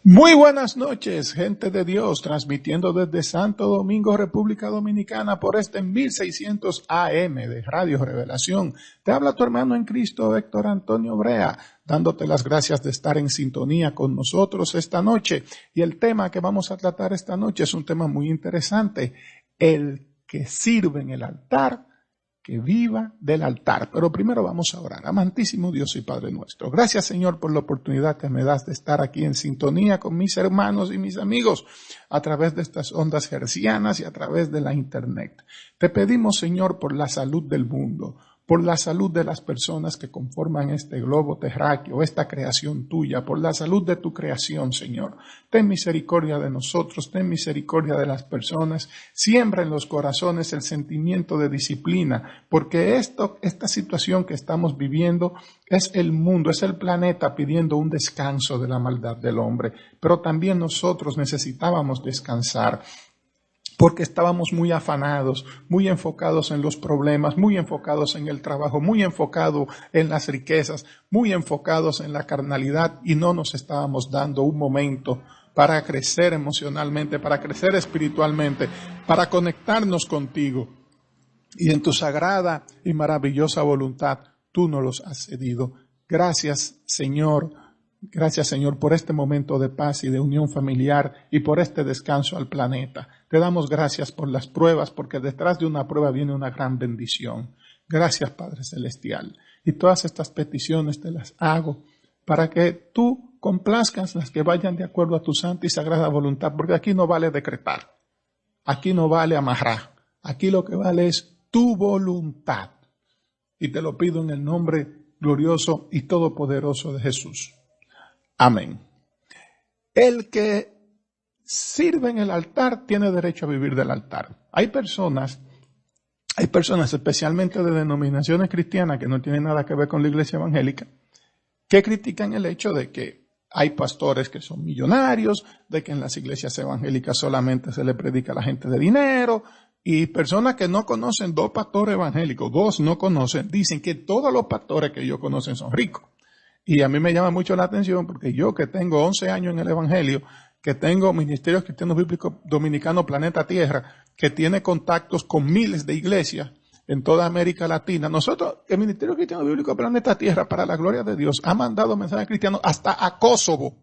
Muy buenas noches, gente de Dios, transmitiendo desde Santo Domingo, República Dominicana, por este 1600 AM de Radio Revelación. Te habla tu hermano en Cristo, Héctor Antonio Brea, dándote las gracias de estar en sintonía con nosotros esta noche. Y el tema que vamos a tratar esta noche es un tema muy interesante, el que sirve en el altar, que viva del altar. Pero primero vamos a orar. Amantísimo Dios y Padre nuestro, gracias Señor por la oportunidad que me das de estar aquí en sintonía con mis hermanos y mis amigos a través de estas ondas hercianas y a través de la internet. Te pedimos Señor por la salud del mundo, por la salud de las personas que conforman este globo terráqueo, esta creación tuya, por la salud de tu creación, Señor. Ten misericordia de nosotros, ten misericordia de las personas, siembra en los corazones el sentimiento de disciplina, porque esta situación que estamos viviendo es el mundo, es el planeta pidiendo un descanso de la maldad del hombre, pero también nosotros necesitábamos descansar, porque estábamos muy afanados, muy enfocados en los problemas, muy enfocados en el trabajo, muy enfocados en las riquezas, muy enfocados en la carnalidad y no nos estábamos dando un momento para crecer emocionalmente, para crecer espiritualmente, para conectarnos contigo. Y en tu sagrada y maravillosa voluntad, tú nos los has cedido. Gracias, Señor. Gracias, Señor, por este momento de paz y de unión familiar y por este descanso al planeta. Te damos gracias por las pruebas, porque detrás de una prueba viene una gran bendición. Gracias, Padre Celestial. Y todas estas peticiones te las hago para que tú complazcas las que vayan de acuerdo a tu santa y sagrada voluntad, porque aquí no vale decretar, aquí no vale amarrar, aquí lo que vale es tu voluntad. Y te lo pido en el nombre glorioso y todopoderoso de Jesús. Amén. El que sirve en el altar tiene derecho a vivir del altar. Hay personas especialmente de denominaciones cristianas que no tienen nada que ver con la iglesia evangélica, que critican el hecho de que hay pastores que son millonarios, de que en las iglesias evangélicas solamente se le predica a la gente de dinero, y personas que no conocen dos pastores evangélicos, dos no conocen, dicen que todos los pastores que ellos conocen son ricos. Y a mí me llama mucho la atención porque yo que tengo 11 años en el Evangelio, que tengo Ministerios Cristianos Bíblicos Dominicanos Planeta Tierra, que tiene contactos con miles de iglesias en toda América Latina. Nosotros, el Ministerio Cristiano Bíblico Planeta Tierra, para la gloria de Dios, ha mandado mensajes cristianos hasta a Kosovo,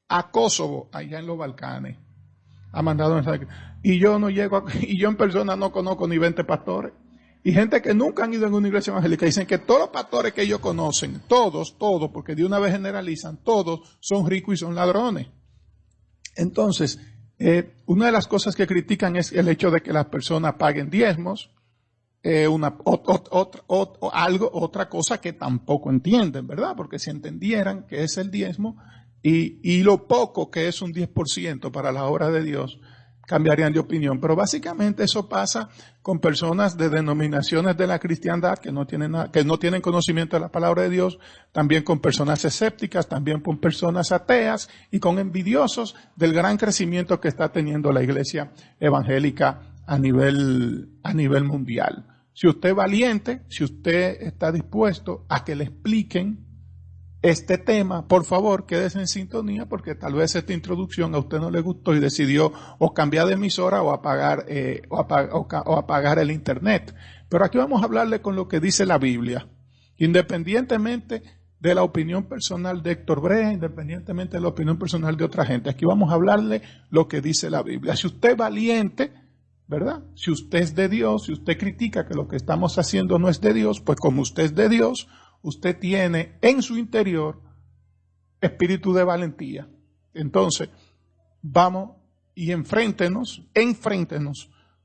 allá en los Balcanes. Ha mandado mensajes. Y yo no llego, y yo en persona no conozco ni 20 pastores. Y gente que nunca han ido en una iglesia evangélica dicen que todos los pastores que ellos conocen, todos, porque de una vez generalizan, todos son ricos y son ladrones. Entonces, una de las cosas que critican es el hecho de que las personas paguen diezmos, otra cosa que tampoco entienden, ¿verdad? Porque si entendieran que es el diezmo y lo poco que es un 10% para la obra de Dios, cambiarían de opinión. Pero básicamente eso pasa con personas de denominaciones de la cristiandad que no tienen conocimiento de la palabra de Dios, también con personas escépticas, también con personas ateas y con envidiosos del gran crecimiento que está teniendo la iglesia evangélica a nivel mundial. Si usted es valiente, si usted está dispuesto a que le expliquen este tema, por favor, quédese en sintonía, porque tal vez esta introducción a usted no le gustó y decidió o cambiar de emisora o apagar el internet. Pero aquí vamos a hablarle con lo que dice la Biblia, independientemente de la opinión personal de Héctor Brea, independientemente de la opinión personal de otra gente. Aquí vamos a hablarle lo que dice la Biblia. Si usted es valiente, ¿verdad? Si usted es de Dios, si usted critica que lo que estamos haciendo no es de Dios, pues como usted es de Dios, usted tiene en su interior espíritu de valentía. Entonces, vamos y enfréntenos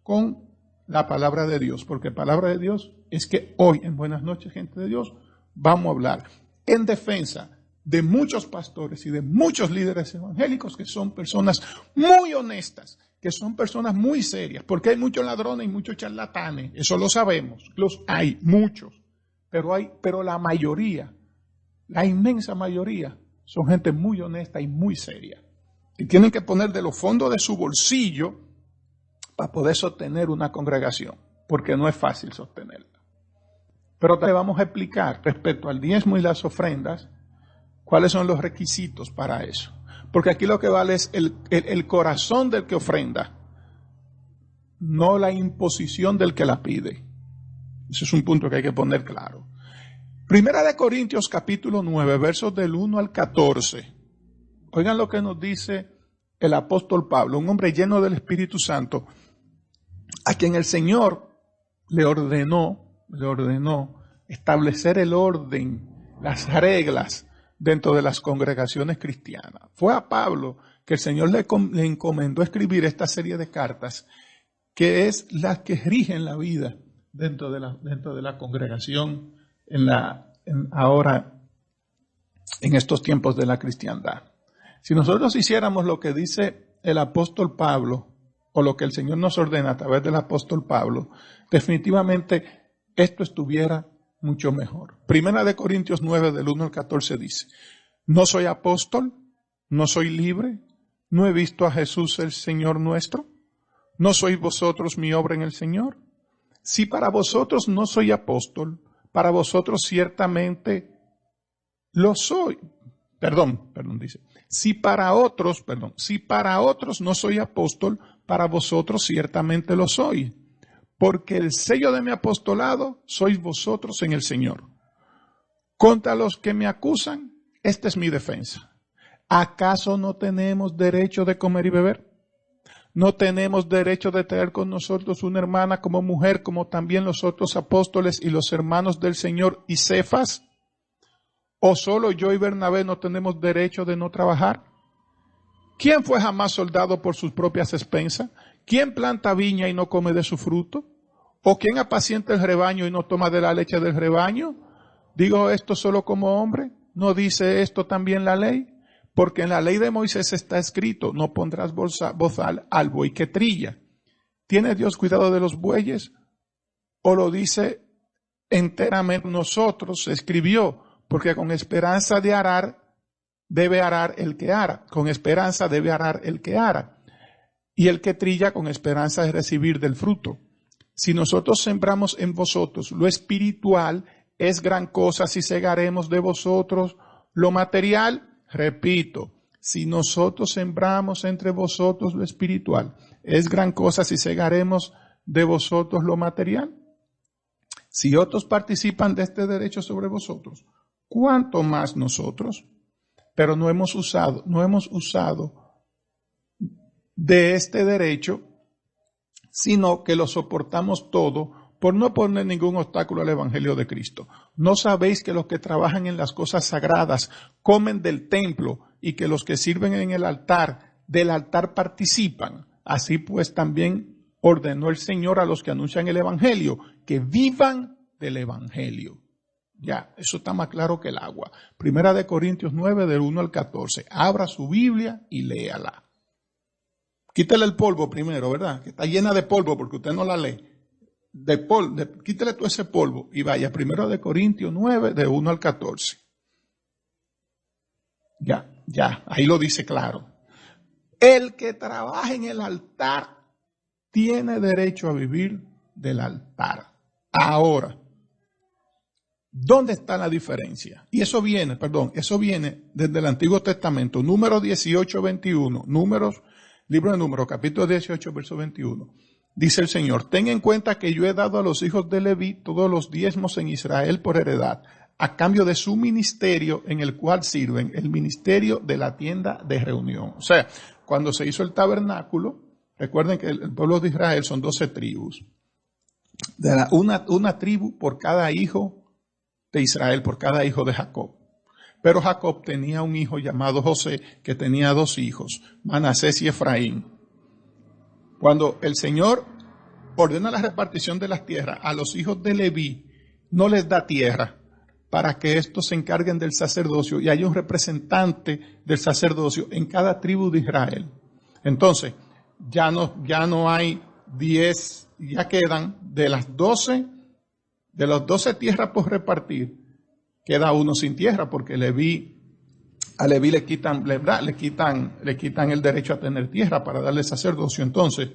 con la palabra de Dios, porque palabra de Dios es que hoy, en Buenas noches, gente de Dios, vamos a hablar en defensa de muchos pastores y de muchos líderes evangélicos que son personas muy honestas, que son personas muy serias, porque hay muchos ladrones y muchos charlatanes, eso lo sabemos, los hay muchos. Pero la mayoría, la inmensa mayoría, son gente muy honesta y muy seria. Y tienen que poner de los fondos de su bolsillo para poder sostener una congregación, porque no es fácil sostenerla. Pero te vamos a explicar respecto al diezmo y las ofrendas, cuáles son los requisitos para eso. Porque aquí lo que vale es el corazón del que ofrenda, no la imposición del que la pide. Ese es un punto que hay que poner claro. Primera de Corintios capítulo 9, versos del 1 al 14. Oigan lo que nos dice el apóstol Pablo, un hombre lleno del Espíritu Santo, a quien el Señor le ordenó establecer el orden, las reglas dentro de las congregaciones cristianas. Fue a Pablo que el Señor le encomendó escribir esta serie de cartas, que es las que rigen la vida dentro de la congregación ahora en estos tiempos de la cristiandad. Si nosotros hiciéramos lo que dice el apóstol Pablo, o lo que el Señor nos ordena a través del apóstol Pablo, definitivamente esto estuviera mucho mejor. Primera de Corintios 9, del 1 al 14 dice: no soy apóstol, no soy libre, no he visto a Jesús el Señor nuestro, no sois vosotros mi obra en el Señor. Si para vosotros no soy apóstol, para vosotros ciertamente lo soy. Dice. Si para otros no soy apóstol, para vosotros ciertamente lo soy. Porque el sello de mi apostolado sois vosotros en el Señor. Contra los que me acusan, esta es mi defensa. ¿Acaso no tenemos derecho de comer y beber? ¿No tenemos derecho de traer con nosotros una hermana como mujer, como también los otros apóstoles y los hermanos del Señor y Cefas? ¿O solo yo y Bernabé no tenemos derecho de no trabajar? ¿Quién fue jamás soldado por sus propias expensas? ¿Quién planta viña y no come de su fruto? ¿O quién apacienta el rebaño y no toma de la leche del rebaño? ¿Digo esto solo como hombre? ¿No dice esto también la ley? Porque en la ley de Moisés está escrito: no pondrás bozal al buey que trilla. ¿Tiene Dios cuidado de los bueyes? ¿O lo dice enteramente nosotros? Se escribió, porque con esperanza de arar, debe arar el que ara. Con esperanza debe arar el que ara. Y el que trilla con esperanza de recibir del fruto. Si nosotros sembramos en vosotros lo espiritual, es gran cosa si segaremos de vosotros lo material. Repito, si nosotros sembramos entre vosotros lo espiritual, es gran cosa si segaremos de vosotros lo material. Si otros participan de este derecho sobre vosotros, ¿cuánto más nosotros? Pero no hemos usado de este derecho, sino que lo soportamos todo por no poner ningún obstáculo al evangelio de Cristo. ¿No sabéis que los que trabajan en las cosas sagradas comen del templo y que los que sirven en el altar, del altar participan? Así pues también ordenó el Señor a los que anuncian el evangelio, que vivan del evangelio. Ya, eso está más claro que el agua. Primera de Corintios 9, del 1 al 14. Abra su Biblia y léala. Quítele el polvo primero, ¿verdad? Que está llena de polvo porque usted no la lee. Quítele todo ese polvo y vaya. Primera de Corintios 9, de 1 al 14. Ya, ahí lo dice claro. El que trabaja en el altar tiene derecho a vivir del altar. Ahora, ¿dónde está la diferencia? Y eso viene desde el Antiguo Testamento, Números 18, 21, libro de Números, capítulo 18, verso 21. Dice el Señor: ten en cuenta que yo he dado a los hijos de Leví todos los diezmos en Israel por heredad, a cambio de su ministerio en el cual sirven, el ministerio de la tienda de reunión. O sea, cuando se hizo el tabernáculo, recuerden que el pueblo de Israel son 12 tribus. Una tribu por cada hijo de Israel, por cada hijo de Jacob. Pero Jacob tenía un hijo llamado José, que tenía 2 hijos, Manasés y Efraín. Cuando el Señor ordena la repartición de las tierras a los hijos de Leví, no les da tierra para que estos se encarguen del sacerdocio y haya un representante del sacerdocio en cada tribu de Israel. Entonces, ya no hay 10, ya quedan de las 12 tierras por repartir, queda uno sin tierra porque a Leví le quitan el derecho a tener tierra para darle sacerdocio. Entonces,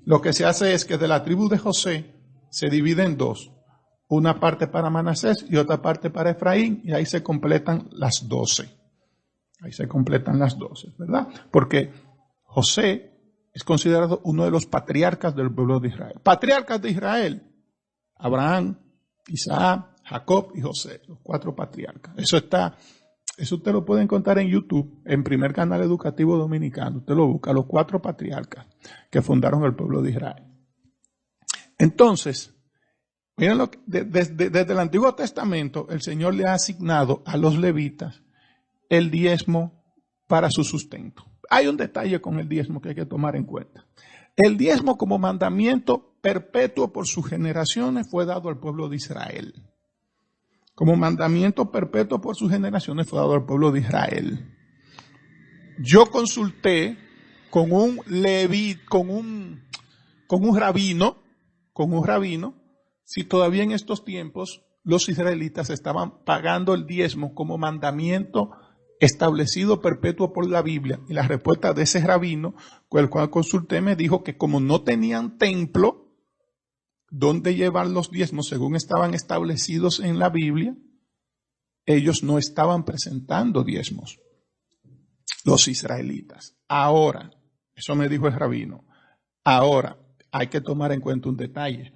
lo que se hace es que de la tribu de José se divide en 2. Una parte para Manasés y otra parte para Efraín, y ahí se completan las 12. Ahí se completan las 12, ¿verdad? Porque José es considerado uno de los patriarcas del pueblo de Israel. Patriarcas de Israel: Abraham, Isaac, Jacob y José, los 4 patriarcas. Eso usted lo puede encontrar en YouTube, en Primer Canal Educativo Dominicano. Usted lo busca, los 4 patriarcas que fundaron el pueblo de Israel. Entonces, miren desde el Antiguo Testamento, el Señor le ha asignado a los levitas el diezmo para su sustento. Hay un detalle con el diezmo que hay que tomar en cuenta. El diezmo, como mandamiento perpetuo por sus generaciones, fue dado al pueblo de Israel. Como mandamiento perpetuo por sus generaciones fue dado al pueblo de Israel. Yo consulté con un rabino, si todavía en estos tiempos los israelitas estaban pagando el diezmo como mandamiento establecido perpetuo por la Biblia. Y la respuesta de ese rabino, con el cual consulté, me dijo que como no tenían templo donde llevar los diezmos según estaban establecidos en la Biblia, ellos no estaban presentando diezmos, los israelitas. Ahora, eso me dijo el rabino, ahora hay que tomar en cuenta un detalle.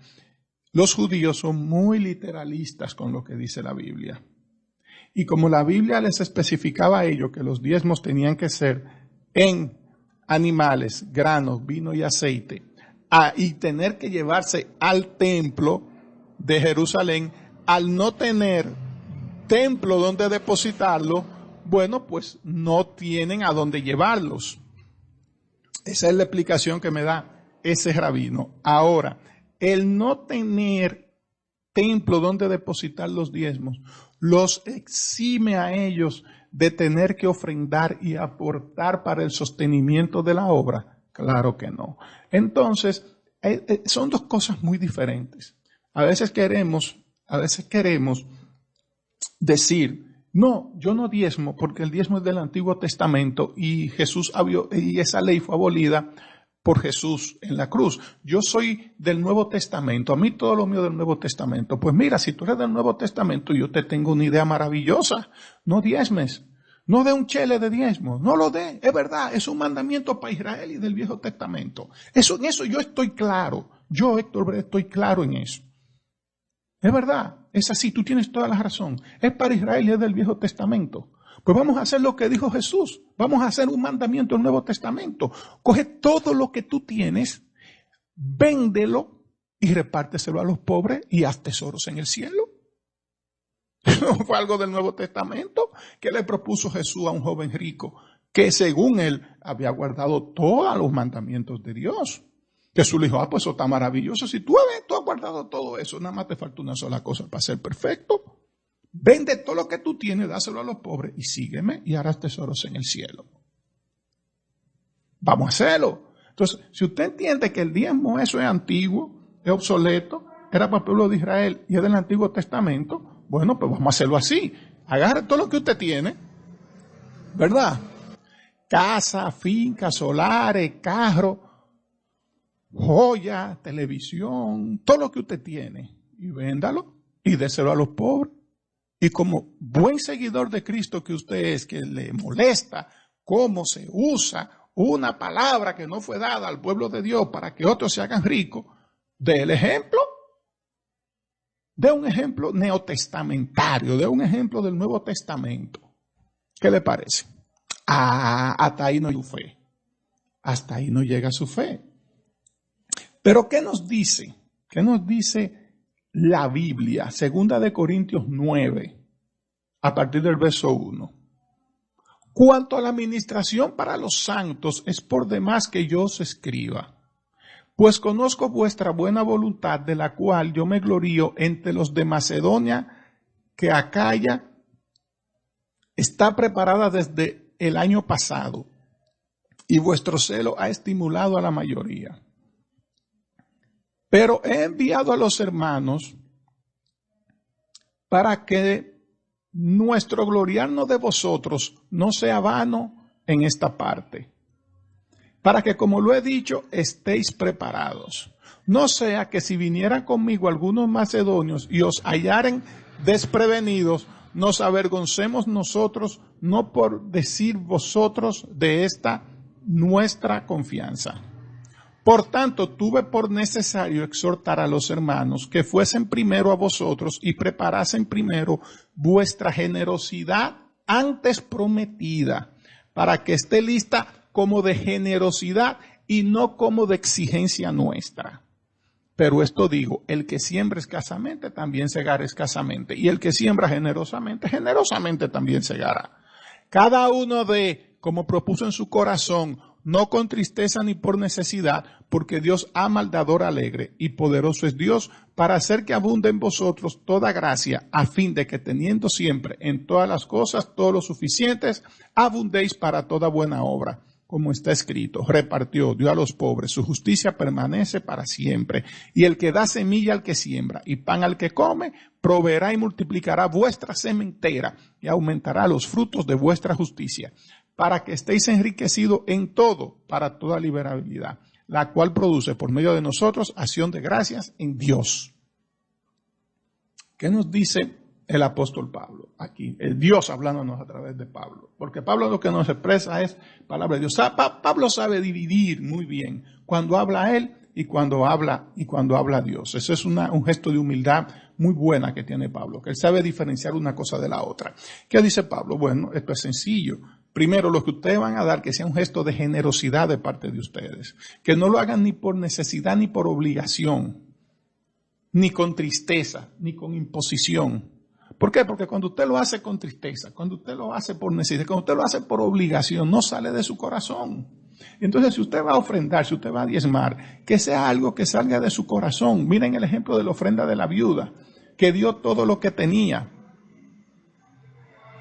Los judíos son muy literalistas con lo que dice la Biblia. Y como la Biblia les especificaba a ellos que los diezmos tenían que ser en animales, granos, vino y aceite, y tener que llevarse al templo de Jerusalén, al no tener templo donde depositarlo, bueno, pues no tienen a dónde llevarlos. Esa es la explicación que me da ese rabino. Ahora, el no tener templo donde depositar los diezmos los exime a ellos de tener que ofrendar y aportar para el sostenimiento de la obra. Claro que no. Entonces, son 2 cosas muy diferentes. A veces queremos decir, no, yo no diezmo porque el diezmo es del Antiguo Testamento y y esa ley fue abolida por Jesús en la cruz. Yo soy del Nuevo Testamento, a mí todo lo mío del Nuevo Testamento. Pues mira, si tú eres del Nuevo Testamento, yo te tengo una idea maravillosa. No diezmes, no dé un chele de diezmo, no lo dé, es verdad, es un mandamiento para Israel y del Viejo Testamento. En eso yo estoy claro, yo Héctor Brea estoy claro en eso. Es verdad, es así, tú tienes toda la razón. Es para Israel y es del Viejo Testamento. Pues vamos a hacer lo que dijo Jesús. Vamos a hacer un mandamiento del Nuevo Testamento. Coge todo lo que tú tienes, véndelo y repárteselo a los pobres y haz tesoros en el cielo. ¿No fue algo del Nuevo Testamento que le propuso Jesús a un joven rico que según él había guardado todos los mandamientos de Dios? Jesús le dijo, pues eso está maravilloso. Si tú has guardado todo eso, nada más te falta una sola cosa para ser perfecto. Vende todo lo que tú tienes, dáselo a los pobres y sígueme y harás tesoros en el cielo. Vamos a hacerlo. Entonces, si usted entiende que el diezmo eso es antiguo, es obsoleto, era para el pueblo de Israel y es del Antiguo Testamento, bueno, pues vamos a hacerlo así. Agarre todo lo que usted tiene, ¿verdad? Casa, finca, solares, carro, joya, televisión, todo lo que usted tiene y véndalo y déselo a los pobres. Y como buen seguidor de Cristo que usted es, que le molesta cómo se usa una palabra que no fue dada al pueblo de Dios para que otros se hagan ricos, dé el ejemplo. De un ejemplo neotestamentario, de un ejemplo del Nuevo Testamento. ¿Qué le parece? Hasta ahí no llega su fe. Hasta ahí no llega su fe. Pero ¿qué nos dice? ¿Qué nos dice la Biblia? 2 Corintios 9, a partir del verso 1. Cuanto a la administración para los santos, es por demás que yo os escriba. Pues conozco vuestra buena voluntad, de la cual yo me glorío entre los de Macedonia, que Acaya está preparada desde el año pasado, y vuestro celo ha estimulado a la mayoría. Pero he enviado a los hermanos para que nuestro gloriarnos de vosotros no sea vano en esta parte, para que, como lo he dicho, estéis preparados. No sea que si vinieran conmigo algunos macedonios y os hallaren desprevenidos, nos avergoncemos nosotros, no por decir vosotros de esta nuestra confianza. Por tanto, tuve por necesario exhortar a los hermanos que fuesen primero a vosotros y preparasen primero vuestra generosidad antes prometida, para que esté lista como de generosidad y no como de exigencia nuestra. Pero esto digo, el que siembra escasamente también segará escasamente, y el que siembra generosamente, generosamente también segará. Cada uno de, como propuso en su corazón, no con tristeza ni por necesidad, porque Dios ama al dador alegre, y poderoso es Dios para hacer que abunde en vosotros toda gracia, a fin de que teniendo siempre en todas las cosas todos los suficientes, abundéis para toda buena obra. Como está escrito, repartió, dio a los pobres, su justicia permanece para siempre. Y el que da semilla al que siembra y pan al que come, proveerá y multiplicará vuestra sementera y aumentará los frutos de vuestra justicia, para que estéis enriquecidos en todo, para toda liberalidad, la cual produce por medio de nosotros acción de gracias en Dios. ¿Qué nos dice el apóstol Pablo aquí? El Dios hablándonos a través de Pablo. Porque Pablo lo que nos expresa es palabra de Dios. Pablo sabe dividir muy bien cuando habla él y cuando habla Dios. Eso es un gesto de humildad muy buena que tiene Pablo, que él sabe diferenciar una cosa de la otra. ¿Qué dice Pablo? Bueno, esto es sencillo. Primero, lo que ustedes van a dar, que sea un gesto de generosidad de parte de ustedes. Que no lo hagan ni por necesidad ni por obligación, ni con tristeza, ni con imposición. ¿Por qué? Porque cuando usted lo hace con tristeza, cuando usted lo hace por necesidad, cuando usted lo hace por obligación, no sale de su corazón. Entonces, si usted va a ofrendar, si usted va a diezmar, que sea algo que salga de su corazón. Miren el ejemplo de la ofrenda de la viuda, que dio todo lo que tenía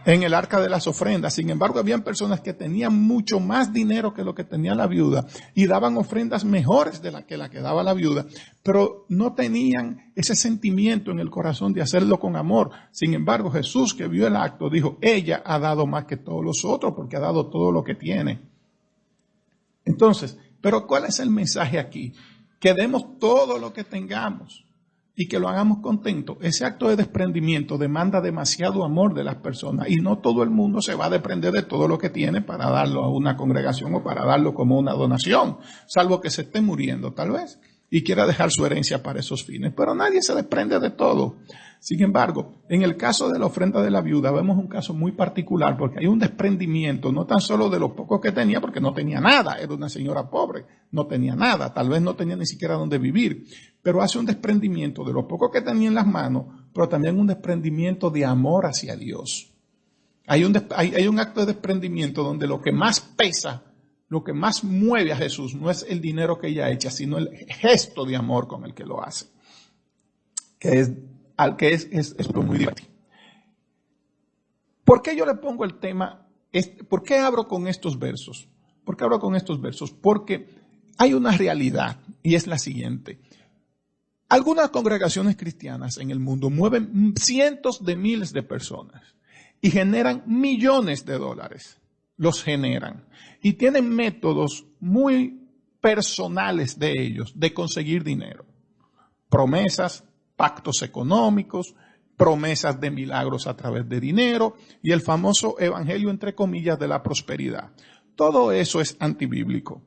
en el arca de las ofrendas. Sin embargo, habían personas que tenían mucho más dinero que lo que tenía la viuda y daban ofrendas mejores de la que daba la viuda, pero no tenían ese sentimiento en el corazón de hacerlo con amor. Sin embargo, Jesús, que vio el acto, dijo, ella ha dado más que todos los otros porque ha dado todo lo que tiene. Entonces, pero ¿cuál es el mensaje aquí? Que demos todo lo que tengamos y que lo hagamos contento. Ese acto de desprendimiento demanda demasiado amor de las personas y no todo el mundo se va a desprender de todo lo que tiene para darlo a una congregación o para darlo como una donación, salvo que se esté muriendo tal vez y quiera dejar su herencia para esos fines. Pero nadie se desprende de todo. Sin embargo, en el caso de la ofrenda de la viuda vemos un caso muy particular porque hay un desprendimiento no tan solo de lo poco que tenía, porque no tenía nada, era una señora pobre, no tenía nada, tal vez no tenía ni siquiera dónde vivir, pero hace un desprendimiento de lo poco que tenía en las manos, pero también un desprendimiento de amor hacia Dios. Hay un acto de desprendimiento donde lo que más pesa, lo que más mueve a Jesús no es el dinero que ella echa, sino el gesto de amor con el que lo hace, que es muy divertido. ¿Por qué yo le pongo el tema? ¿Por qué abro con estos versos? ¿Por qué abro con estos versos? Porque hay una realidad y es la siguiente. Algunas congregaciones cristianas en el mundo mueven cientos de miles de personas y generan millones de dólares. Los generan y tienen métodos muy personales de ellos de conseguir dinero. Promesas, pactos económicos, promesas de milagros a través de dinero y el famoso evangelio, entre comillas, de la prosperidad. Todo eso es antibíblico.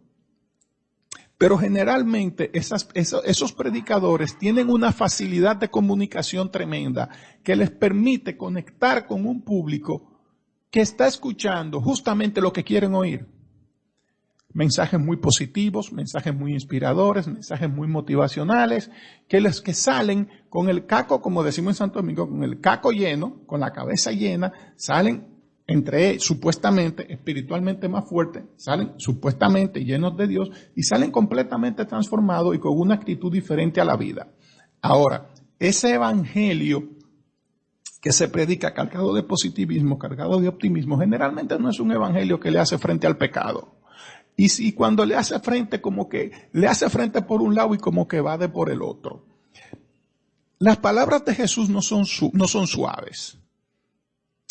Pero generalmente esos predicadores tienen una facilidad de comunicación tremenda que les permite conectar con un público que está escuchando justamente lo que quieren oír. Mensajes muy positivos, mensajes muy inspiradores, mensajes muy motivacionales, que salen con el caco, como decimos en Santo Domingo, con el caco lleno, con la cabeza llena, salen supuestamente, espiritualmente más fuertes, salen supuestamente llenos de Dios y salen completamente transformados y con una actitud diferente a la vida. Ahora, ese evangelio que se predica cargado de positivismo, cargado de optimismo, generalmente no es un evangelio que le hace frente al pecado. Y si cuando le hace frente, como que le hace frente por un lado y como que va de por el otro. Las palabras de Jesús no son suaves.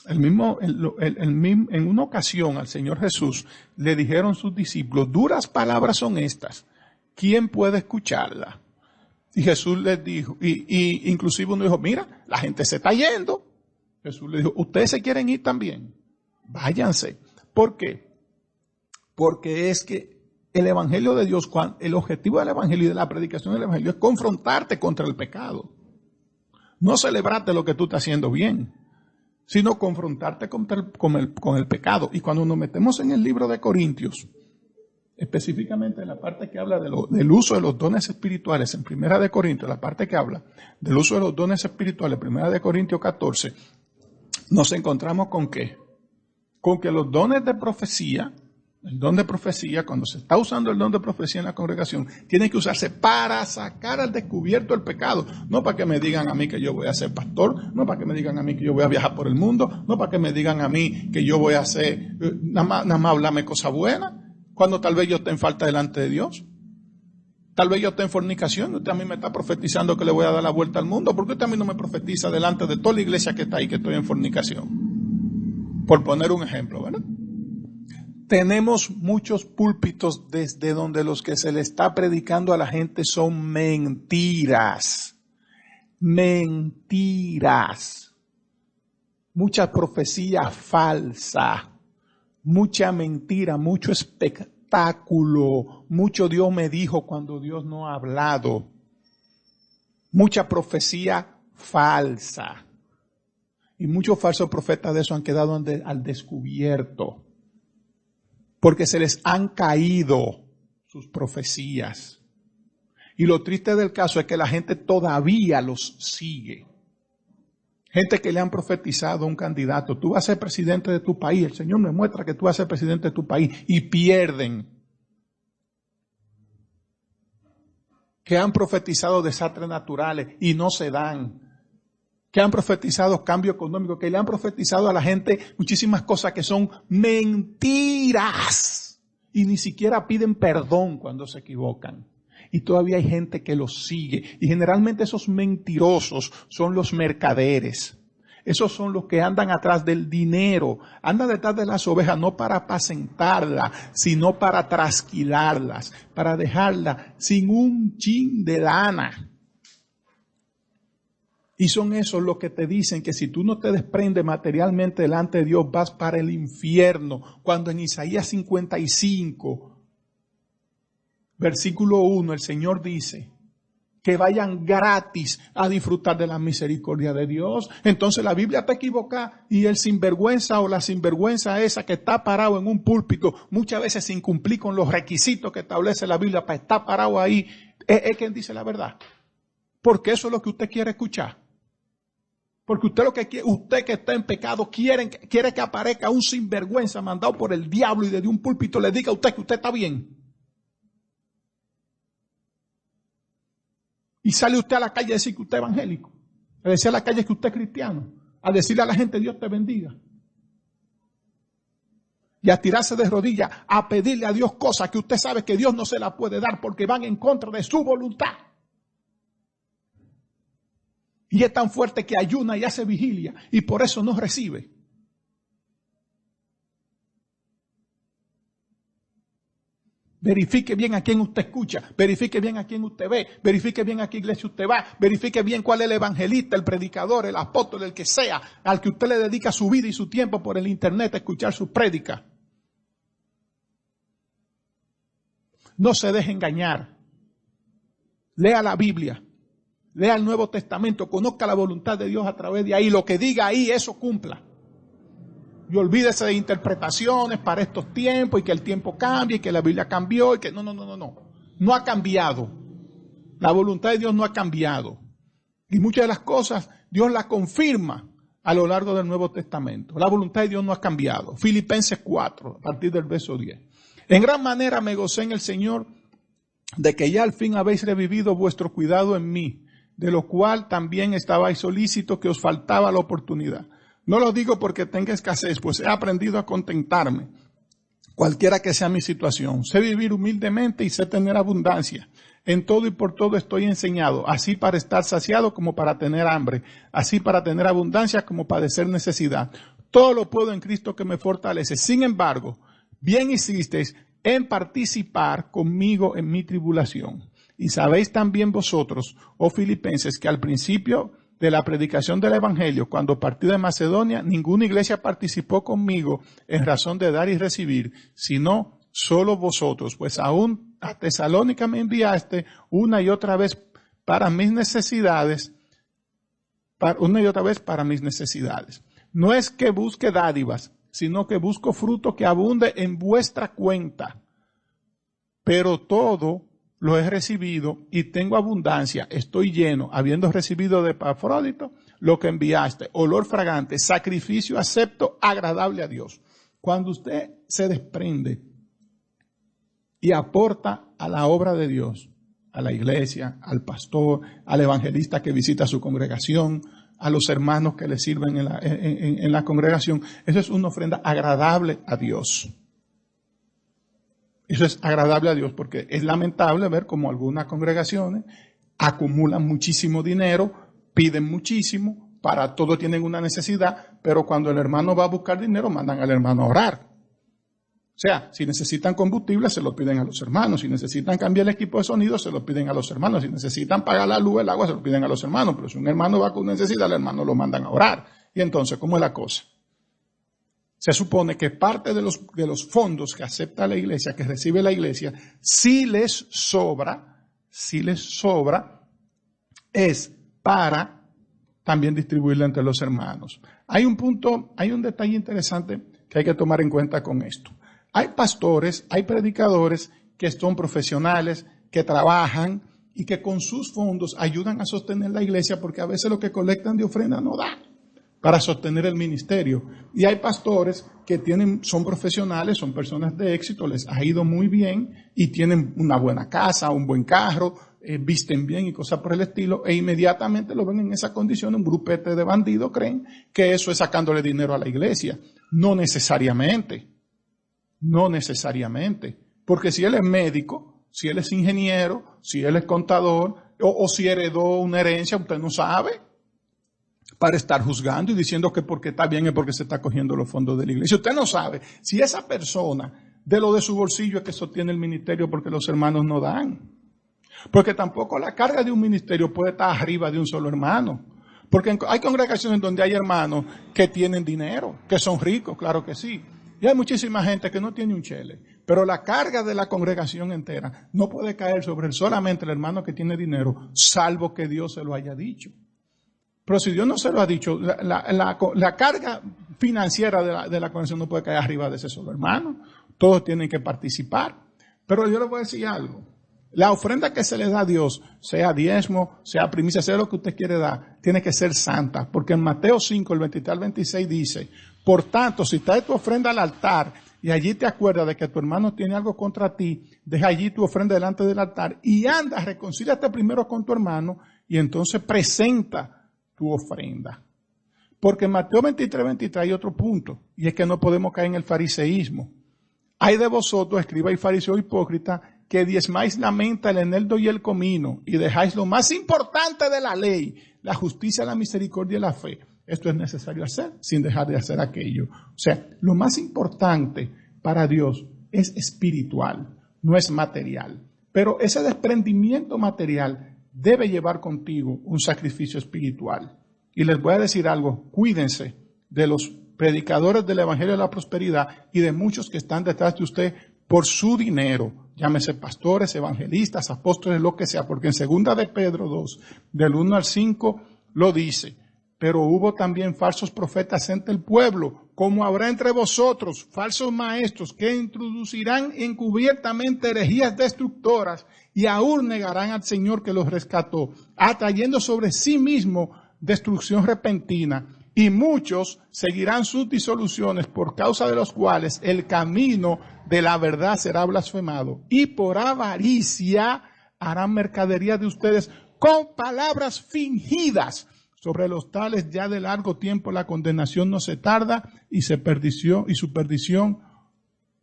En una ocasión al Señor Jesús le dijeron sus discípulos, duras palabras son estas, ¿quién puede escucharlas? Y Jesús les dijo, y inclusive uno dijo, mira, la gente se está yendo, Jesús le dijo, ¿ustedes se quieren ir también? Váyanse. ¿Por qué? Porque es que el Evangelio de Dios, el objetivo del Evangelio y de la predicación del Evangelio es confrontarte contra el pecado. No celebrarte lo que tú estás haciendo bien, sino confrontarte con el pecado. Y cuando nos metemos en el libro de Corintios, específicamente en la parte que habla del uso de los dones espirituales, en Primera de Corintios, la parte que habla del uso de los dones espirituales, Primera de Corintios 14, nos encontramos con ¿qué? Con que los dones de profecía, el don de profecía, cuando se está usando el don de profecía en la congregación, tiene que usarse para sacar al descubierto el pecado. No para que me digan a mí que yo voy a ser pastor, no para que me digan a mí que yo voy a viajar por el mundo, no para que me digan a mí que yo voy a hacer, nada más hablarme cosas buenas, cuando tal vez yo esté en falta delante de Dios. Tal vez yo esté en fornicación, usted a mí me está profetizando que le voy a dar la vuelta al mundo, ¿por qué usted a mí no me profetiza delante de toda la iglesia que está ahí que estoy en fornicación? Por poner un ejemplo, ¿verdad? Tenemos muchos púlpitos desde donde los que se le está predicando a la gente son mentiras. Mentiras. Mucha profecía falsa. Mucha mentira, mucho espectáculo. Mucho Dios me dijo cuando Dios no ha hablado. Mucha profecía falsa. Y muchos falsos profetas de eso han quedado al descubierto. Porque se les han caído sus profecías. Y lo triste del caso es que la gente todavía los sigue. Gente que le han profetizado a un candidato, tú vas a ser presidente de tu país, el Señor me muestra que tú vas a ser presidente de tu país, y pierden. Que han profetizado desastres naturales y no se dan. Que han profetizado cambio económico, que le han profetizado a la gente muchísimas cosas que son mentiras y ni siquiera piden perdón cuando se equivocan. Y todavía hay gente que los sigue. Y generalmente esos mentirosos son los mercaderes. Esos son los que andan atrás del dinero, andan detrás de las ovejas no para apacentarlas, sino para trasquilarlas, para dejarlas sin un chin de lana. Y son esos los que te dicen que si tú no te desprendes materialmente delante de Dios, vas para el infierno. Cuando en Isaías 55, versículo 1, el Señor dice que vayan gratis a disfrutar de la misericordia de Dios. Entonces la Biblia está equivocada y el sinvergüenza o la sinvergüenza esa que está parado en un púlpito, muchas veces sin cumplir con los requisitos que establece la Biblia para estar parado ahí, es quien dice la verdad. Porque eso es lo que usted quiere escuchar. Porque usted lo que quiere, usted que está en pecado, quiere que aparezca un sinvergüenza mandado por el diablo y desde un púlpito le diga a usted que usted está bien. Y sale usted a la calle a decir que usted es evangélico. A decir a la calle que usted es cristiano. A decirle a la gente Dios te bendiga. Y a tirarse de rodillas, a pedirle a Dios cosas que usted sabe que Dios no se las puede dar porque van en contra de su voluntad. Y es tan fuerte que ayuna y hace vigilia y por eso no recibe. Verifique bien a quién usted escucha, verifique bien a quién usted ve, verifique bien a qué iglesia usted va, verifique bien cuál es el evangelista, el predicador, el apóstol, el que sea, al que usted le dedica su vida y su tiempo por el internet a escuchar sus prédicas. No se deje engañar. Lea la Biblia. Lea el Nuevo Testamento, conozca la voluntad de Dios a través de ahí. Lo que diga ahí, eso cumpla. Y olvídese de interpretaciones para estos tiempos y que el tiempo cambie y que la Biblia cambió y que no. No ha cambiado. La voluntad de Dios no ha cambiado. Y muchas de las cosas Dios las confirma a lo largo del Nuevo Testamento. La voluntad de Dios no ha cambiado. Filipenses 4, a partir del verso 10. En gran manera me gocé en el Señor de que ya al fin habéis revivido vuestro cuidado en mí, de lo cual también estabais solícitos que os faltaba la oportunidad. No lo digo porque tenga escasez, pues he aprendido a contentarme, cualquiera que sea mi situación. Sé vivir humildemente y sé tener abundancia. En todo y por todo estoy enseñado, así para estar saciado como para tener hambre, así para tener abundancia como padecer necesidad. Todo lo puedo en Cristo que me fortalece. Sin embargo, bien hicisteis en participar conmigo en mi tribulación. Y sabéis también vosotros, oh filipenses, que al principio de la predicación del Evangelio, cuando partí de Macedonia, ninguna iglesia participó conmigo en razón de dar y recibir, sino solo vosotros, pues aún a Tesalónica me enviaste una y otra vez para mis necesidades, No es que busque dádivas, sino que busco fruto que abunde en vuestra cuenta. Pero todo lo he recibido y tengo abundancia, estoy lleno, habiendo recibido de Epafrodito lo que enviaste, olor fragante, sacrificio acepto, agradable a Dios. Cuando usted se desprende y aporta a la obra de Dios, a la iglesia, al pastor, al evangelista que visita su congregación, a los hermanos que le sirven en la congregación, eso es una ofrenda agradable a Dios. Eso es agradable a Dios porque es lamentable ver cómo algunas congregaciones acumulan muchísimo dinero, piden muchísimo, para todo tienen una necesidad, pero cuando el hermano va a buscar dinero, mandan al hermano a orar. O sea, si necesitan combustible, se lo piden a los hermanos. Si necesitan cambiar el equipo de sonido, se lo piden a los hermanos. Si necesitan pagar la luz, el agua, se lo piden a los hermanos. Pero si un hermano va con necesidad, el hermano lo mandan a orar. Y entonces, ¿cómo es la cosa? Se supone que parte de los fondos que acepta la iglesia, que recibe la iglesia, si les sobra, es para también distribuirla entre los hermanos. Hay un detalle interesante que hay que tomar en cuenta con esto. Hay pastores, hay predicadores que son profesionales, que trabajan y que con sus fondos ayudan a sostener la iglesia porque a veces lo que colectan de ofrenda no da para sostener el ministerio. Y hay pastores que son profesionales, son personas de éxito, les ha ido muy bien y tienen una buena casa, un buen carro, visten bien y cosas por el estilo, e inmediatamente lo ven en esa condición, un grupete de bandidos creen que eso es sacándole dinero a la iglesia. No necesariamente, porque si él es médico, si él es ingeniero, si él es contador, o si heredó una herencia, usted no sabe, para estar juzgando y diciendo que porque está bien es porque se está cogiendo los fondos de la iglesia. Usted no sabe si esa persona de lo de su bolsillo es que sostiene el ministerio porque los hermanos no dan. Porque tampoco la carga de un ministerio puede estar arriba de un solo hermano. Porque hay congregaciones donde hay hermanos que tienen dinero, que son ricos, claro que sí. Y hay muchísima gente que no tiene un chele. Pero la carga de la congregación entera no puede caer sobre solamente el hermano que tiene dinero, salvo que Dios se lo haya dicho. Pero si Dios no se lo ha dicho, la carga financiera de la congregación no puede caer arriba de ese solo hermano. Todos tienen que participar. Pero yo le voy a decir algo. La ofrenda que se le da a Dios, sea diezmo, sea primicia, sea lo que usted quiere dar, tiene que ser santa. Porque en Mateo 5, el 23 al 26 dice, por tanto, si traes tu ofrenda al altar y allí te acuerdas de que tu hermano tiene algo contra ti, deja allí tu ofrenda delante del altar y anda, reconcíliate primero con tu hermano y entonces presenta tu ofrenda. Porque en Mateo 23, 23 hay otro punto, y es que no podemos caer en el fariseísmo. Hay de vosotros, escribas y fariseos hipócritas, que diezmáis la menta, el eneldo y el comino, y dejáis lo más importante de la ley, la justicia, la misericordia y la fe. Esto es necesario hacer, sin dejar de hacer aquello. O sea, lo más importante para Dios es espiritual, no es material. Pero ese desprendimiento material debe llevar contigo un sacrificio espiritual. Y les voy a decir algo, cuídense de los predicadores del Evangelio de la Prosperidad y de muchos que están detrás de usted por su dinero, llámese pastores, evangelistas, apóstoles, lo que sea, porque en 2 de Pedro 2, del 1 al 5, lo dice, pero hubo también falsos profetas entre el pueblo, como habrá entre vosotros falsos maestros que introducirán encubiertamente herejías destructoras y aún negarán al Señor que los rescató, atrayendo sobre sí mismo destrucción repentina. Y muchos seguirán sus disoluciones por causa de los cuales el camino de la verdad será blasfemado. Y por avaricia harán mercadería de ustedes con palabras fingidas. Sobre los tales ya de largo tiempo la condenación no se tarda y su perdición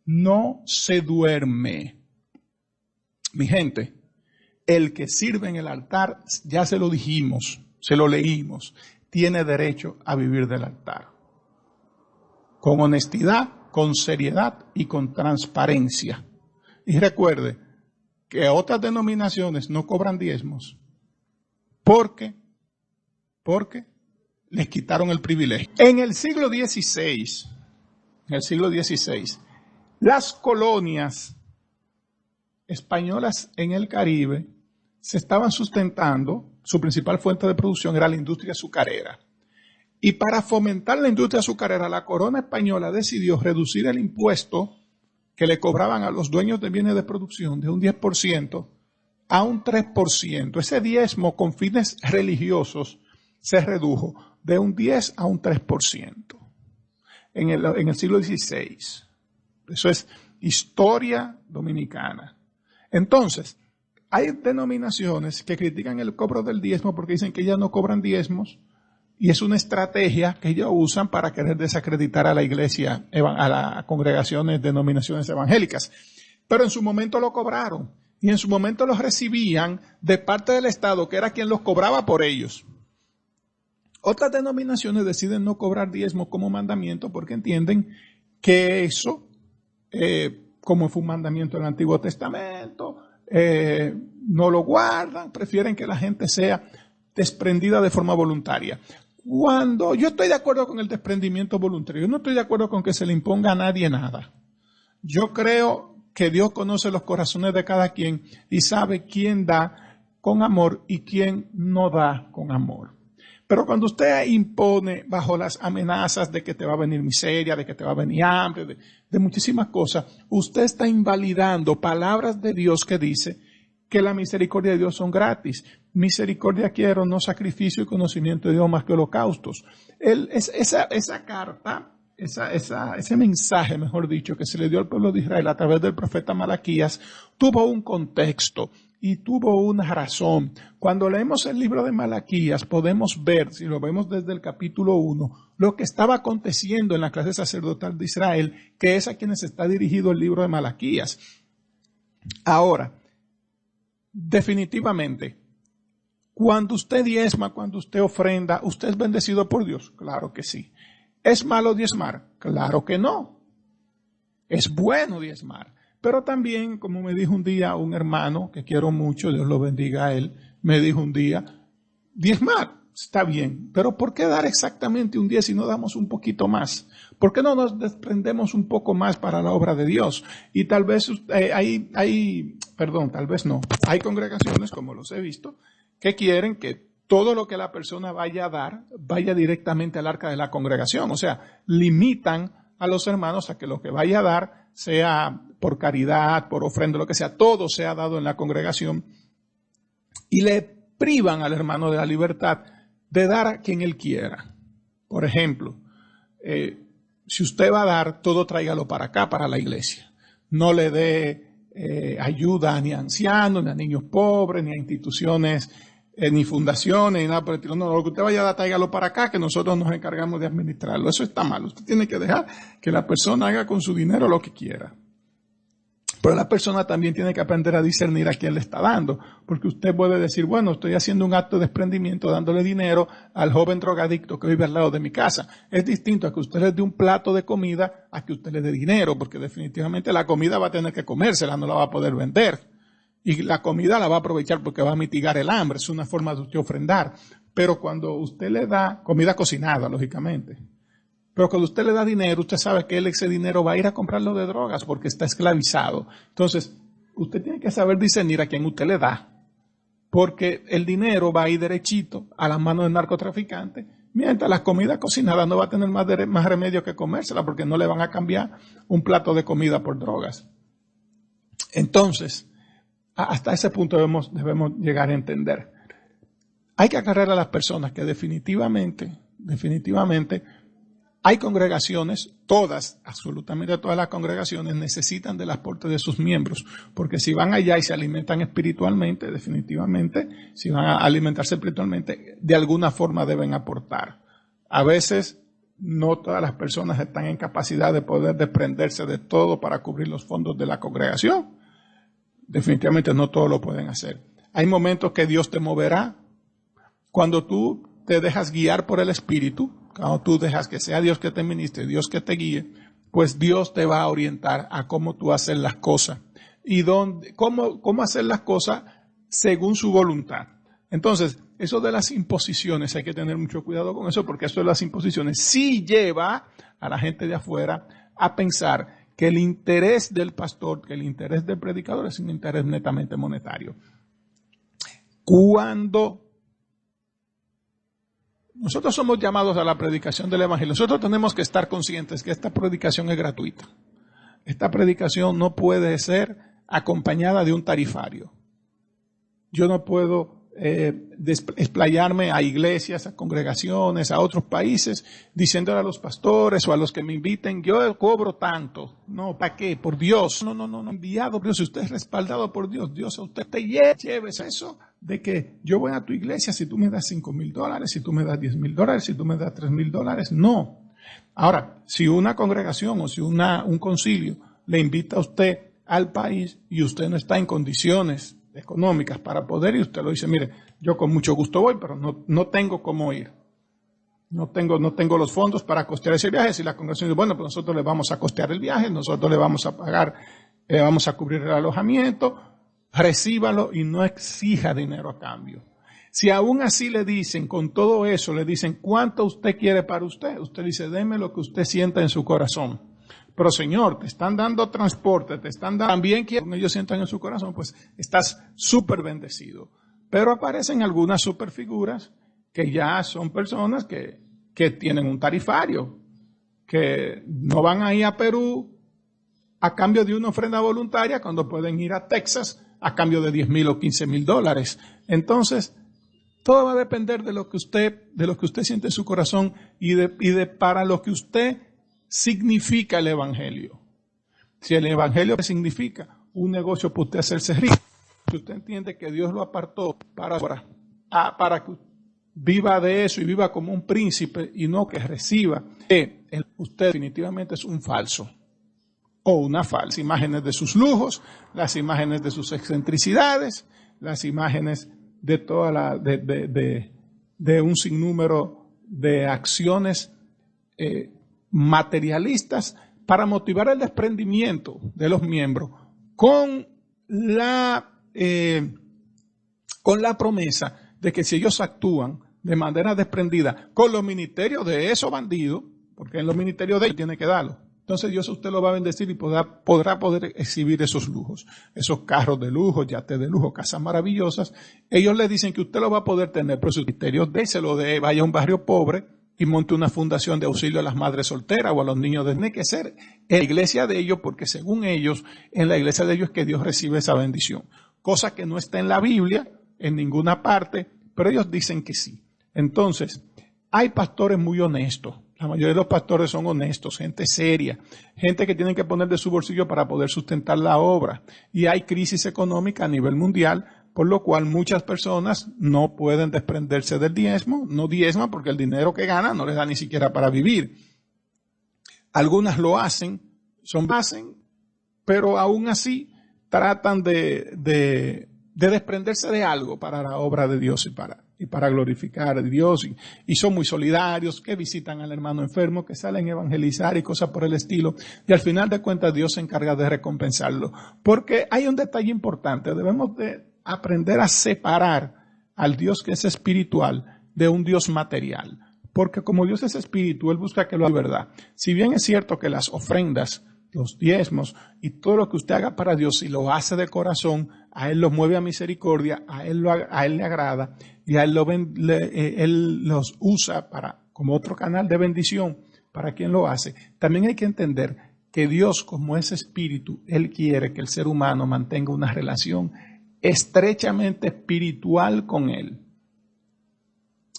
no se duerme. Mi gente, el que sirve en el altar, ya se lo dijimos, se lo leímos, tiene derecho a vivir del altar. Con honestidad, con seriedad y con transparencia. Y recuerde que otras denominaciones no cobran diezmos porque porque les quitaron el privilegio. En el siglo XVI, las colonias españolas en el Caribe se estaban sustentando, su principal fuente de producción era la industria azucarera. Y para fomentar la industria azucarera, la corona española decidió reducir el impuesto que le cobraban a los dueños de bienes de producción de un 10% a un 3%. Ese diezmo con fines religiosos se redujo de un 10 a un 3% en el siglo XVI. Eso es historia dominicana. Entonces, hay denominaciones que critican el cobro del diezmo porque dicen que ellas no cobran diezmos y es una estrategia que ellos usan para querer desacreditar a la iglesia, a las congregaciones, denominaciones evangélicas. Pero en su momento lo cobraron y en su momento los recibían de parte del Estado, que era quien los cobraba por ellos. Otras denominaciones deciden no cobrar diezmo como mandamiento porque entienden que eso, como fue un mandamiento del Antiguo Testamento, no lo guardan, prefieren que la gente sea desprendida de forma voluntaria. Cuando yo estoy de acuerdo con el desprendimiento voluntario, yo no estoy de acuerdo con que se le imponga a nadie nada. Yo creo que Dios conoce los corazones de cada quien y sabe quién da con amor y quién no da con amor. Pero cuando usted impone bajo las amenazas de que te va a venir miseria, de que te va a venir hambre, de muchísimas cosas, usted está invalidando palabras de Dios que dice que la misericordia de Dios son gratis. Misericordia quiero, no sacrificio y conocimiento de Dios más que holocaustos. Esa carta, ese mensaje, mejor dicho, que se le dio al pueblo de Israel a través del profeta Malaquías, tuvo un contexto y tuvo una razón. Cuando leemos el libro de Malaquías, podemos ver, si lo vemos desde el capítulo 1, lo que estaba aconteciendo en la clase sacerdotal de Israel, que es a quienes está dirigido el libro de Malaquías. Ahora, definitivamente, cuando usted diezma, cuando usted ofrenda, ¿usted es bendecido por Dios? Claro que sí. ¿Es malo diezmar? Claro que no. Es bueno diezmar. Pero también, como me dijo un día un hermano, que quiero mucho, Dios lo bendiga a él, me dijo un día, diezmar está bien, pero ¿por qué dar exactamente un 10 si no damos un poquito más? ¿Por qué no nos desprendemos un poco más para la obra de Dios? Y tal vez tal vez no. Hay congregaciones, como los he visto, que quieren que todo lo que la persona vaya a dar vaya directamente al arca de la congregación. O sea, limitan a los hermanos a que lo que vaya a dar sea por caridad, por ofrenda, lo que sea, todo sea dado en la congregación y le privan al hermano de la libertad de dar a quien él quiera. Por ejemplo, si usted va a dar, todo tráigalo para acá, para la iglesia. No le dé ayuda ni a ancianos, ni a niños pobres, ni a instituciones, ni fundaciones, ni nada por el estilo. No, lo que usted vaya a dar, tráigalo para acá, que nosotros nos encargamos de administrarlo. Eso está mal. Usted tiene que dejar que la persona haga con su dinero lo que quiera. Pero la persona también tiene que aprender a discernir a quién le está dando, porque usted puede decir, bueno, estoy haciendo un acto de desprendimiento dándole dinero al joven drogadicto que vive al lado de mi casa. Es distinto a que usted le dé un plato de comida a que usted le dé dinero, porque definitivamente la comida va a tener que comérsela, no la va a poder vender. Y la comida la va a aprovechar porque va a mitigar el hambre, es una forma de usted ofrendar. Pero cuando usted le da comida cocinada, lógicamente, pero cuando usted le da dinero, usted sabe que ese dinero va a ir a comprarlo de drogas porque está esclavizado. Entonces, usted tiene que saber discernir a quién usted le da. Porque el dinero va a ir derechito a las manos del narcotraficante, mientras la comida cocinada no va a tener más remedio que comérsela porque no le van a cambiar un plato de comida por drogas. Entonces, hasta ese punto debemos llegar a entender. Hay que aclarar a las personas que definitivamente, hay congregaciones, absolutamente todas las congregaciones necesitan del aporte de sus miembros, porque si van allá y se alimentan espiritualmente, definitivamente, si van a alimentarse espiritualmente, de alguna forma deben aportar. A veces no todas las personas están en capacidad de poder desprenderse de todo para cubrir los fondos de la congregación. Definitivamente no todos lo pueden hacer. Hay momentos que Dios te moverá cuando tú te dejas guiar por el Espíritu. Cuando tú dejas que sea Dios que te ministre, Dios que te guíe, pues Dios te va a orientar a cómo tú haces las cosas y cómo hacer las cosas según su voluntad. Entonces, eso de las imposiciones, hay que tener mucho cuidado con eso, porque eso de las imposiciones sí lleva a la gente de afuera a pensar que el interés del pastor, que el interés del predicador es un interés netamente monetario. Cuando nosotros somos llamados a la predicación del Evangelio, nosotros tenemos que estar conscientes que esta predicación es gratuita. Esta predicación no puede ser acompañada de un tarifario. Yo no puedo explayarme a iglesias, a congregaciones, a otros países, diciéndole a los pastores o a los que me inviten, yo cobro tanto. No, ¿para qué? Por Dios. No, enviado por Dios. Si usted es respaldado por Dios, Dios a usted te lleve eso de que yo voy a tu iglesia si tú me das $5,000, si tú me das $10,000, si tú me das $3,000. No. Ahora, si una congregación o si un concilio le invita a usted al país y usted no está en condiciones económicas para poder ir, usted lo dice, mire, yo con mucho gusto voy, pero no tengo cómo ir. No tengo los fondos para costear ese viaje. Si la congregación dice, bueno, pues nosotros le vamos a costear el viaje, nosotros le vamos a pagar, le vamos a cubrir el alojamiento, recíbalo y no exija dinero a cambio. Si aún así le dicen, con todo eso, le dicen, ¿cuánto usted quiere para usted? Usted dice, deme lo que usted sienta en su corazón. Pero Señor, te están dando transporte, te están dando, también quieren que ellos sientan en su corazón, pues estás súper bendecido. Pero aparecen algunas superfiguras que ya son personas que tienen un tarifario, que no van a ir a Perú a cambio de una ofrenda voluntaria cuando pueden ir a Texas a cambio de $10,000 o $15,000. Entonces, todo va a depender de lo que usted siente en su corazón y de para lo que usted significa el Evangelio. Si el Evangelio significa un negocio para usted hacerse rico, si usted entiende que Dios lo apartó para que viva de eso y viva como un príncipe y no que reciba, usted definitivamente es un falso o una falsa. Imágenes de sus lujos, las imágenes de sus excentricidades, las imágenes de toda de un sinnúmero de acciones materialistas para motivar el desprendimiento de los miembros con la promesa de que si ellos actúan de manera desprendida con los ministerios de esos bandidos, porque en los ministerios de ellos tiene que darlo, entonces Dios a usted lo va a bendecir y podrá poder exhibir esos lujos, esos carros de lujo, yates de lujo, casas maravillosas. Ellos le dicen que usted lo va a poder tener, pero sus ministerios déselo, vaya a un barrio pobre y monte una fundación de auxilio a las madres solteras o a los niños. Tiene que ser en la iglesia de ellos, porque según ellos, en la iglesia de ellos es que Dios recibe esa bendición. Cosa que no está en la Biblia, en ninguna parte, pero ellos dicen que sí. Entonces, hay pastores muy honestos. La mayoría de los pastores son honestos, gente seria, gente que tienen que poner de su bolsillo para poder sustentar la obra. Y hay crisis económica a nivel mundial, por lo cual muchas personas no pueden desprenderse del diezmo, no diezman porque el dinero que ganan no les da ni siquiera para vivir. Algunas lo hacen, pero aún así tratan de desprenderse de algo para la obra de Dios y para glorificar a Dios. Y son muy solidarios, que visitan al hermano enfermo, que salen a evangelizar y cosas por el estilo. Y al final de cuentas Dios se encarga de recompensarlo. Porque hay un detalle importante, debemos de aprender a separar al Dios que es espiritual de un Dios material. Porque como Dios es espíritu, Él busca que lo haga verdad. Si bien es cierto que las ofrendas, los diezmos y todo lo que usted haga para Dios, si lo hace de corazón, a Él lo mueve a misericordia, a Él le agrada y a Él Él los usa como otro canal de bendición para quien lo hace. También hay que entender que Dios, como es espíritu, Él quiere que el ser humano mantenga una relación estrechamente espiritual con Él.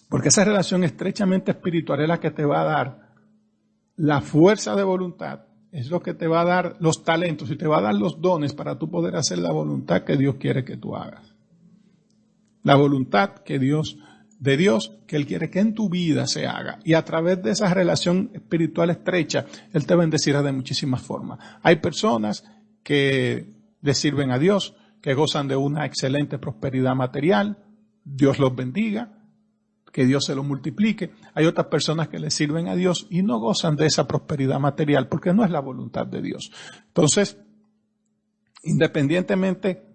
Porque esa relación estrechamente espiritual es la que te va a dar la fuerza de voluntad, es lo que te va a dar los talentos y te va a dar los dones para tú poder hacer la voluntad que Dios quiere que tú hagas. La voluntad de Dios, que Él quiere que en tu vida se haga. Y a través de esa relación espiritual estrecha, Él te bendecirá de muchísimas formas. Hay personas que le sirven a Dios, que gozan de una excelente prosperidad material. Dios los bendiga, que Dios se lo multiplique. Hay otras personas que le sirven a Dios y no gozan de esa prosperidad material porque no es la voluntad de Dios. Entonces, independientemente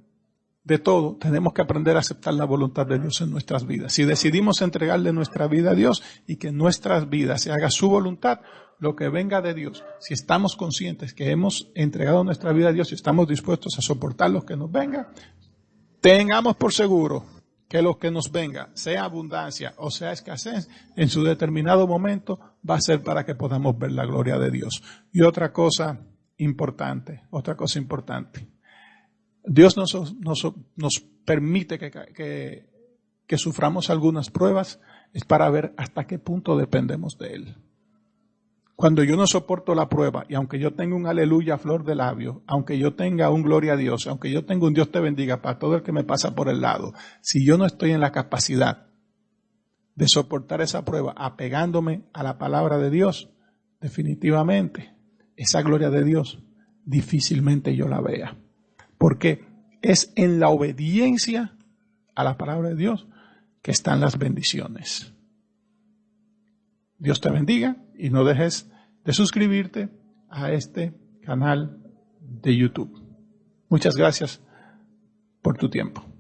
de todo, tenemos que aprender a aceptar la voluntad de Dios en nuestras vidas. Si decidimos entregarle nuestra vida a Dios y que en nuestras vidas se haga su voluntad, lo que venga de Dios, si estamos conscientes que hemos entregado nuestra vida a Dios y estamos dispuestos a soportar lo que nos venga, tengamos por seguro que lo que nos venga, sea abundancia o sea escasez, en su determinado momento va a ser para que podamos ver la gloria de Dios. Y otra cosa importante. Dios nos permite que suframos algunas pruebas, es para ver hasta qué punto dependemos de Él. Cuando yo no soporto la prueba, y aunque yo tenga un aleluya a flor de labio, aunque yo tenga un gloria a Dios, aunque yo tenga un Dios te bendiga para todo el que me pasa por el lado, si yo no estoy en la capacidad de soportar esa prueba apegándome a la palabra de Dios, definitivamente esa gloria de Dios difícilmente yo la vea. Porque es en la obediencia a la palabra de Dios que están las bendiciones. Dios te bendiga y no dejes de suscribirte a este canal de YouTube. Muchas gracias por tu tiempo.